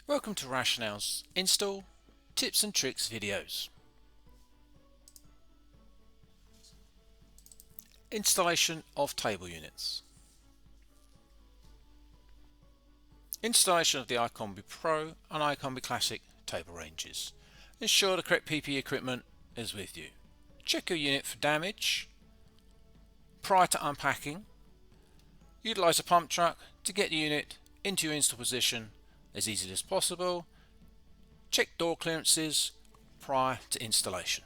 Welcome to Rationale's Install Tips and Tricks videos. Installation of table units. Installation of the iCombi Pro and iCombi Classic table ranges. Ensure the correct PPE equipment is with you. Check your unit for damage prior to unpacking. Utilize a pump truck to get the unit into your install position as easily as possible. Check door clearances prior to installation.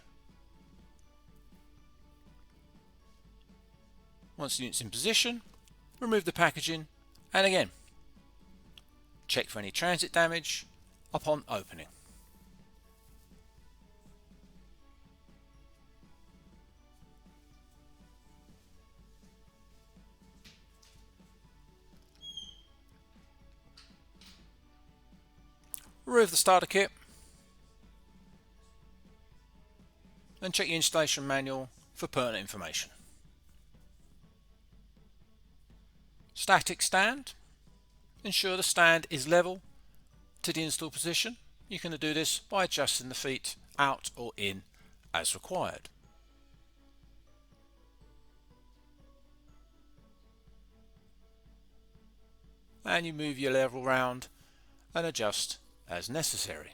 Once the unit's in position, remove the packaging and again check for any transit damage upon opening. Remove the starter kit and check your installation manual for pertinent information. Static stand. Ensure the stand is level to the install position. You can do this by adjusting the feet out or in as required. And you move your level round and adjust as necessary.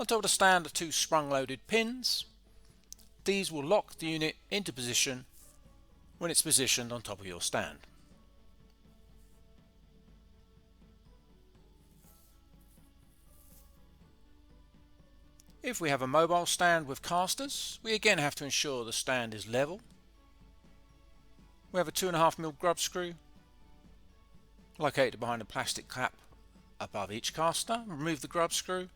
On top of the stand are two sprung-loaded pins. These will lock the unit into position when it's positioned on top of your stand. If we have a mobile stand with casters, we again have to ensure the stand is level. We have a 2.5mm grub screw located behind a plastic cap above each caster. Remove the grub screw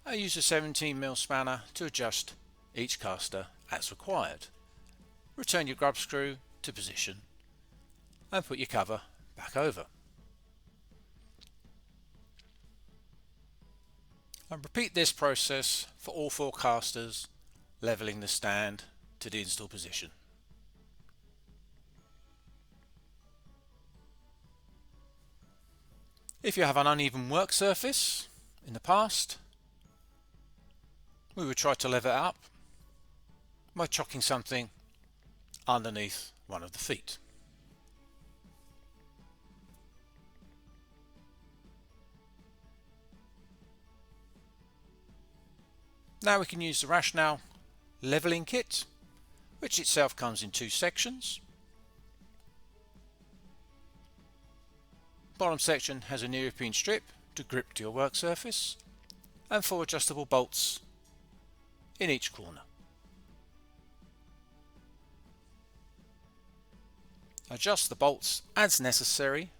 and use a 17mm spanner to adjust each caster as required. Return your grub screw to position and put your cover back over. And repeat this process for all 4 casters, leveling the stand to the install position. If you have an uneven work surface in the past, we would try to level it up by chucking something underneath one of the feet. Now we can use the Rationale leveling kit, which itself comes in 2 sections. Bottom section has a neoprene strip to grip to your work surface and 4 adjustable bolts in each corner. Adjust the bolts as necessary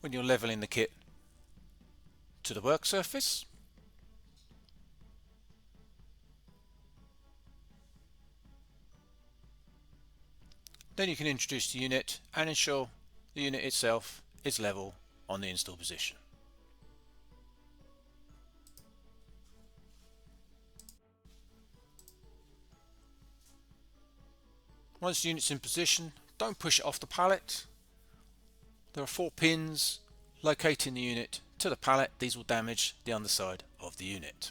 when you're leveling the kit to the work surface. Then you can introduce the unit and ensure the unit itself is level on the install position. Once the unit's in position, don't push it off the pallet. There are 4 pins locating the unit to the pallet. These will damage the underside of the unit.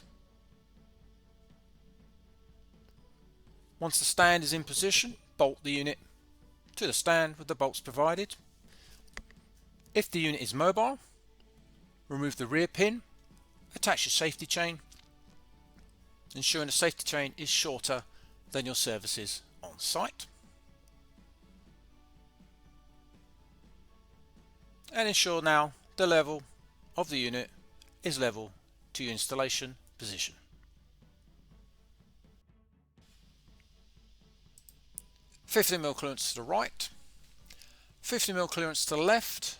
Once the stand is in position, bolt the unit to the stand with the bolts provided. If the unit is mobile, remove the rear pin, attach your safety chain, ensuring the safety chain is shorter than your services on site. And ensure now the level of the unit is level to your installation position. $50mm clearance to the right, 50mm clearance to the left,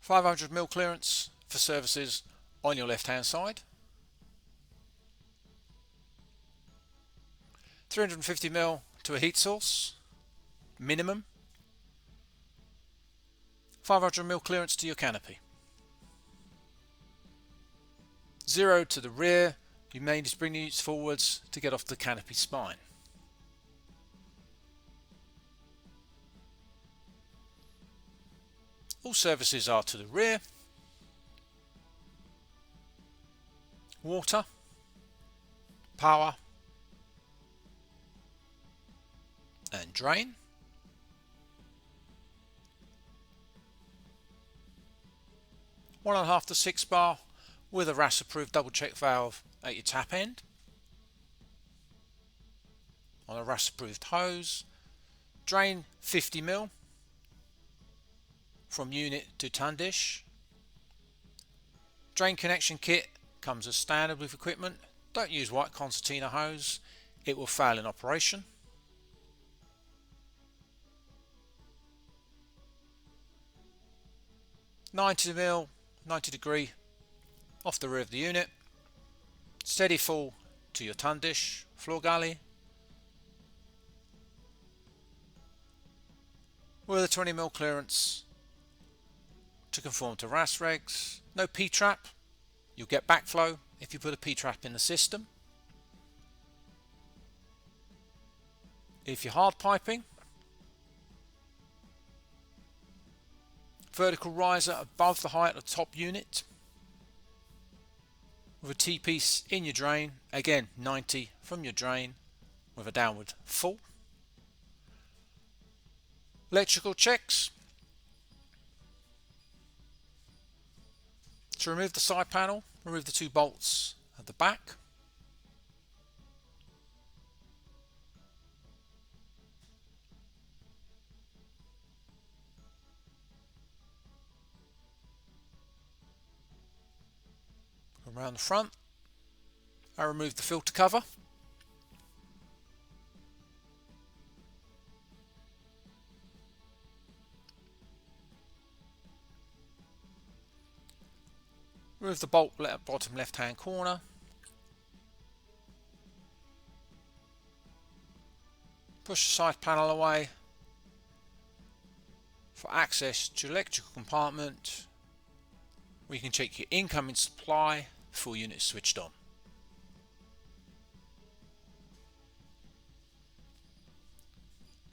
500mm clearance for services on your left hand side, 350mm to a heat source minimum, 500mm clearance to your canopy. 0 to the rear. You may need to bring the units forwards to get off the canopy spine. All services are to the rear. Water, power and drain. One and a half to 6 bar with a RAS approved double check valve at your tap end. On a RAS approved hose, drain 50 ml from unit to ton dish. Drain connection kit comes as standard with equipment. Don't use white concertina hose, it will fail in operation. $90 ml, 90 degree off the rear of the unit. Steady fall to your ton dish, floor galley. With a 20 ml clearance to conform to RAS regs. No P-trap. You'll get backflow if you put a P-trap in the system. If you're hard piping, vertical riser above the height of the top unit with a T-piece in your drain, again 90 from your drain with a downward fall. Electrical checks. To remove the side panel, remove the 2 bolts at the back. Around the front, I remove the filter cover. Remove the bolt at bottom left hand corner. Push the side panel away for access to electrical compartment where you can check your incoming supply before unit is switched on.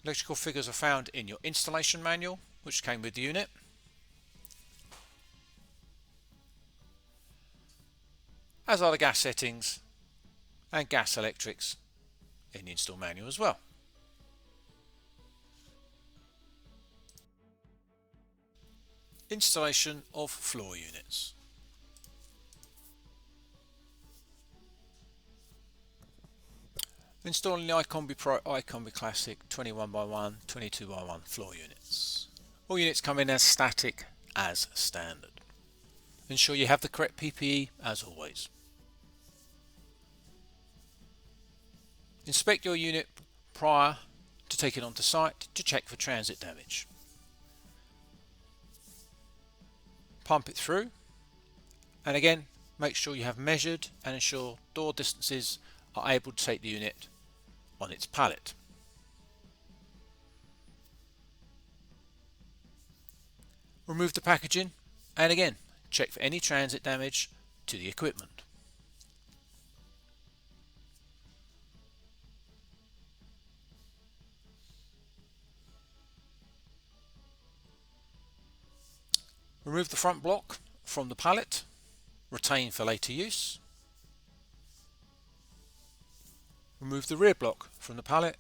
Electrical figures are found in your installation manual, which came with the unit. As are the gas settings and gas electrics in the install manual as well. Installation of floor units. Installing the iCombi Pro, iCombi Classic 21x1, 22x1 floor units. All units come in as static as standard. Ensure you have the correct PPE as always. Inspect your unit prior to take it onto site to check for transit damage. Pump it through, and again make sure you have measured and ensure door distances are able to take the unit on its pallet. Remove the packaging and again check for any transit damage to the equipment. Remove the front block from the pallet, retain for later use. Remove the rear block from the pallet,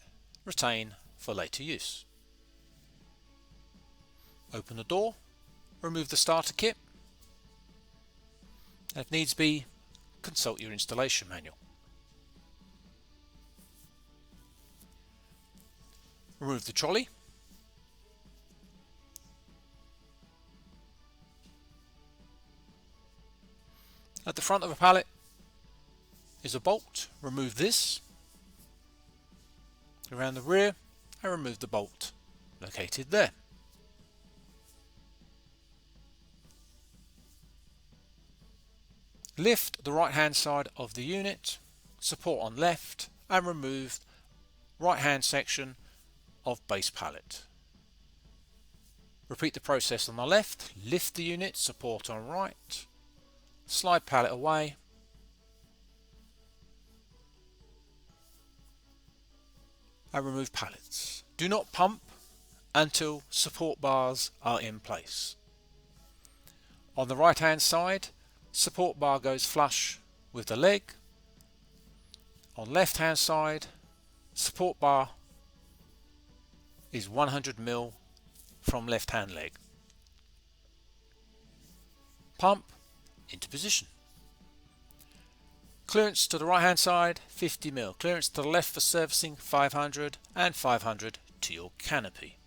retain for later use. Open the door, remove the starter kit, and if needs be, consult your installation manual. Remove the trolley. At the front of a pallet is a bolt. Remove this. Around the rear, and remove the bolt located there. Lift the right hand side of the unit, support on left, and remove right hand section of base pallet. Repeat the process on the left. Lift the unit, support on right, slide pallet away, and remove pallets. Do not pump until support bars are in place. On the right hand side, support bar goes flush with the leg. On left hand side, support bar is 100mm from left hand leg. Pump into position. Clearance to the right hand side 50mm, clearance to the left for servicing 500 and 500 to your canopy.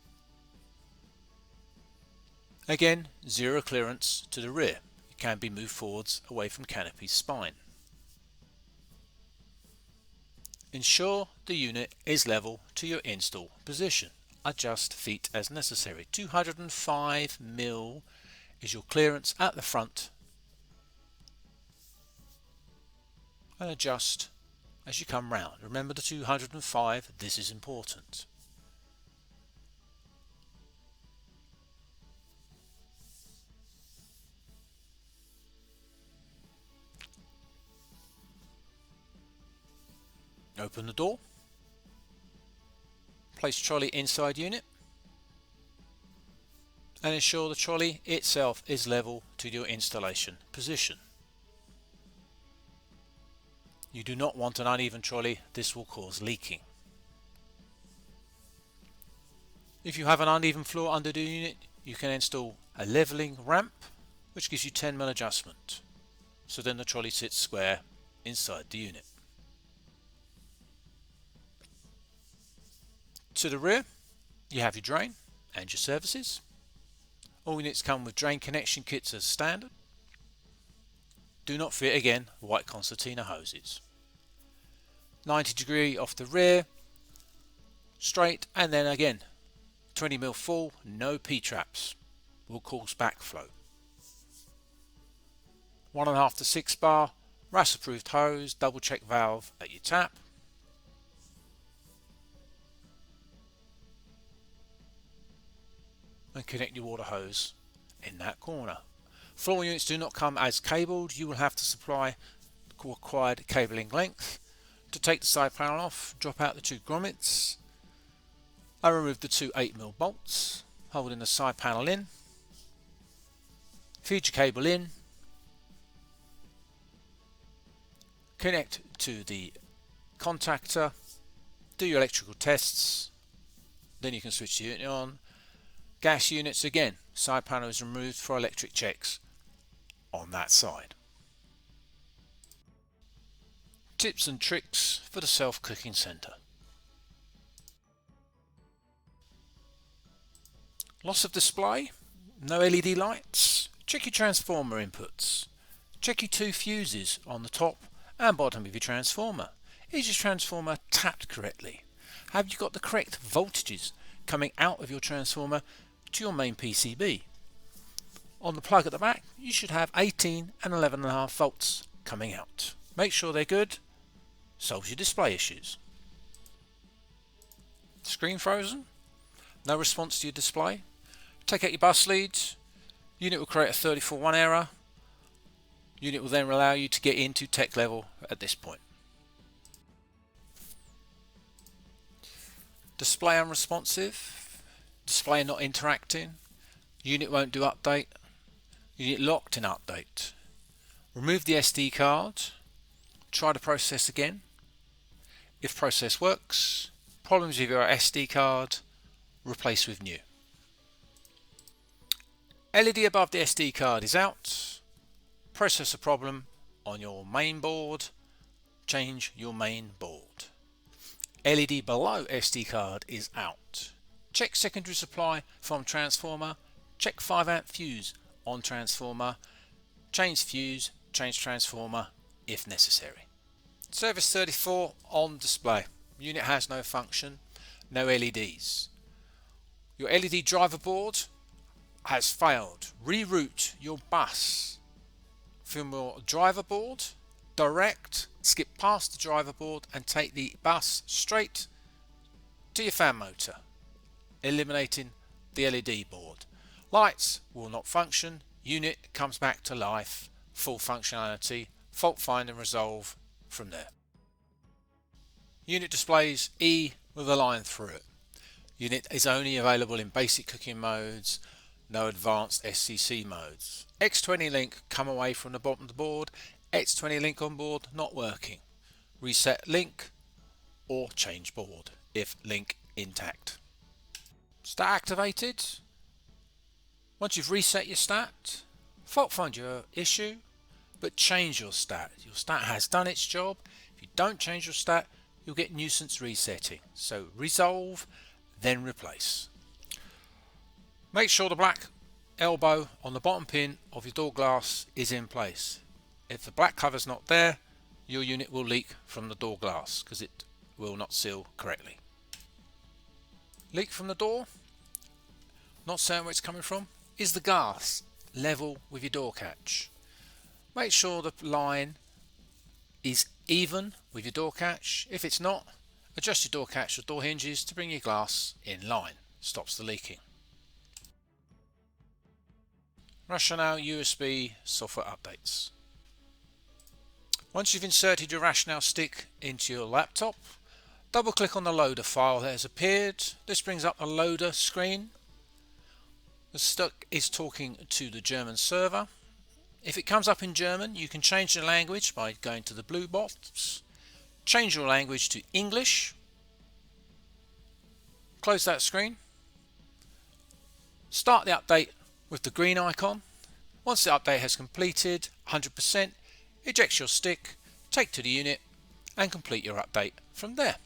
Again, zero clearance to the rear. It can be moved forwards away from canopy's spine. Ensure the unit is level to your install position. Adjust feet as necessary. 205mm is your clearance at the front, and adjust as you come round. Remember the 205, this is important. Open the door, place trolley inside unit, and ensure the trolley itself is level to your installation position. You do not want an uneven trolley, this will cause leaking. If you have an uneven floor under the unit, you can install a levelling ramp which gives you 10mm adjustment, so then the trolley sits square inside the unit. To the rear, you have your drain and your services. All units come with drain connection kits as standard. Do not forget again white concertina hoses. 90° off the rear, straight, and then again 20mm full, no P-traps, will cause backflow. 1.5 to 6 bar, RAS approved hose, double check valve at your tap. And connect your water hose in that corner. Floor units do not come as cabled. You will have to supply the required cabling length. To take the side panel off, drop out the 2 grommets and remove the 2 8mm bolts, holding the side panel in. Feed your cable in, connect to the contactor, do your electrical tests, then you can switch the unit on. Gas units, again, side panel is removed for electric checks on that side. Tips and tricks for the self-cooking centre. Loss of display, no LED lights. Check your transformer inputs. Check your 2 fuses on the top and bottom of your transformer. Is your transformer tapped correctly? Have you got the correct voltages coming out of your transformer to your main PCB? On the plug at the back, you should have 18 and 11.5 volts coming out. Make sure they're good. Solves your display issues. Screen frozen, no response to your display. Take out your bus leads. Unit will create a 34.1 error. Unit will then allow you to get into tech level at this point. Display unresponsive. Display not interacting. Unit won't do update. Unit locked in update. Remove the SD card. Try to process again. If process works, problems with your SD card, replace with new. LED above the SD card is out. Processor problem on your main board, change your main board. LED below SD card is out. Check secondary supply from transformer, check 5A fuse on transformer, change fuse, change transformer if necessary. Service 34 on display. Unit has no function, no LEDs. Your LED driver board has failed. Reroute your bus from your driver board, direct, skip past the driver board and take the bus straight to your fan motor, eliminating the LED board. Lights will not function. Unit comes back to life, full functionality, fault find and resolve from there. Unit displays E with a line through it. Unit is only available in basic cooking modes, No advanced SCC modes. X20 link come away from the bottom of the board. X20 link on board not working. Reset link or change board if link intact. Stat activated. Once you've reset your stat, fault find your issue, but change your stat. Your stat has done its job. If you don't change your stat, you'll get nuisance resetting. So resolve, then replace. Make sure the black elbow on the bottom pin of your door glass is in place. If the black cover's not there, your unit will leak from the door glass because it will not seal correctly. Leak from the door, not certain where it's coming from. Is the gas level with your door catch? Make sure the line is even with your door catch. If it's not, adjust your door catch or door hinges to bring your glass in line. Stops the leaking. Rationale USB software updates. Once you've inserted your Rationale stick into your laptop, double click on the loader file that has appeared. This brings up a loader screen. The stick is talking to the German server. If it comes up in German, you can change the language by going to the blue box. Change your language to English. Close that screen. Start the update with the green icon. Once the update has completed 100%, eject your stick, take to the unit and complete your update from there.